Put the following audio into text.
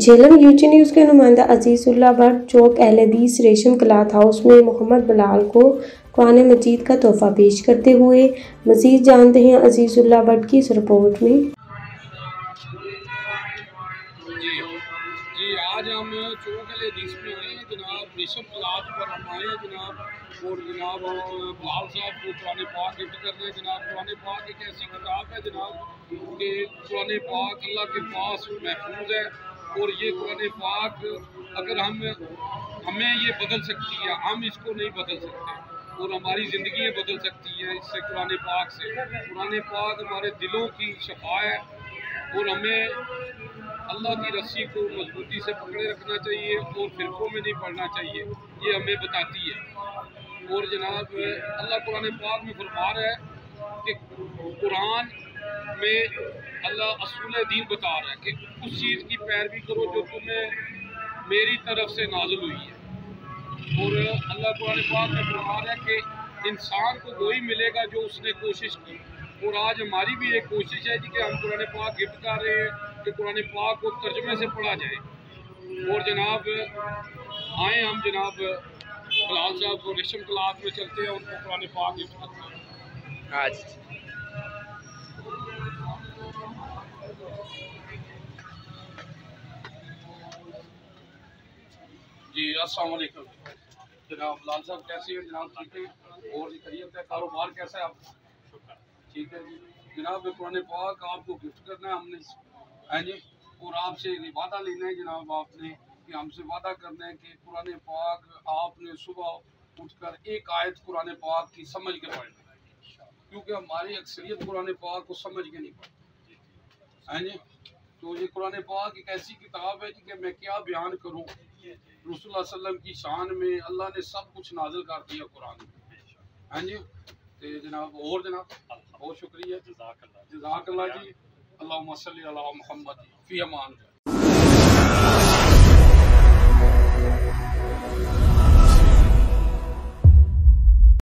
Jhelum UT news के नुमाइंदा अजीज़ुल्लाह भट्ट चौक अहल हदीस रेशम क्लॉथ हाउस में मोहम्मद बिलाल को कुरान मजीद का तोहफा पेश करते हुए। मज़ीद जानते हैं अजीज़ुल्लाह भट्ट की इस रिपोर्ट में। जी आज हम चौक अहल हदीस में आए हैं जनाब। रेशम क्लॉथ पर हम आए हैं जनाब, और जनाब बिलाल साहब को कुरान पाक गिफ्ट कर रहे हैं जनाब। कुरान पाक एक ऐसी किताब है जनाब कि कुरान पाक अल्लाह के पास महफूज है, और ये कुरान पाक अगर हमें ये बदल सकती है, हम इसको नहीं बदल सकते, और हमारी ज़िंदगी बदल सकती है इससे, कुरान पाक से। कुरान पाक हमारे दिलों की शफा है, और हमें अल्लाह की रस्सी को मजबूती से पकड़े रखना चाहिए और फिरकों में नहीं पढ़ना चाहिए, ये हमें बताती है। और जनाब अल्लाह कुरान पाक में फरमा रहा है कि कुरान में अल्लाह असूल दीन बता रहा है कि उस चीज़ की पैरवी करो जो तुम्हें मेरी तरफ से नाज़िल हुई है। और अल्लाह कुरान पाक में फरमा रहा है कि इंसान को वही मिलेगा जो उसने कोशिश की, और आज हमारी भी एक कोशिश है कि हम कुरान पाक गिफ्ट कर रहे हैं कि कुरान पाक को तर्जुमे से पढ़ा जाए। और जनाब आए हम जनाब बिलाल साहब को रेशम क्लॉथ में चलते हैं, उनको कुरान पाक गिफ्ट करते हैं आज। जी अस्सलाम वालेकुम जनाब। बिलाल साहब कैसे हैं जनाब? ठीक है, और खैरियत है? कारोबार कैसा है आपका? ठीक है जी जनाब। कुरान पाक आपको गिफ्ट करना है हमने, है जी, और आपसे वादा लेना है जनाब आपने, कि हमसे वादा करना है कि कुरान पाक आपने सुबह उठकर एक आयत कुरान पाक की समझ के पढ़ना है, क्योंकि हमारी अक्सरियत कुरान पाक को समझ के नहीं पढ़ती, है जी। तो ये कुरान पाक एक ऐसी किताब है जी कि मैं क्या बयान करूँ। रसूलुल्लाह सल्लल्लाहु अलैहि वसल्लम की शान में अल्लाह ने सब कुछ नाजिल कर दिया कुरान में, हैं जी। तो जनाब और जनाब बहुत शुक्रिया, जज़ाकल्लाह जी। अल्लाहुम्मा सल्ली अला मुहम्मद फी अमान।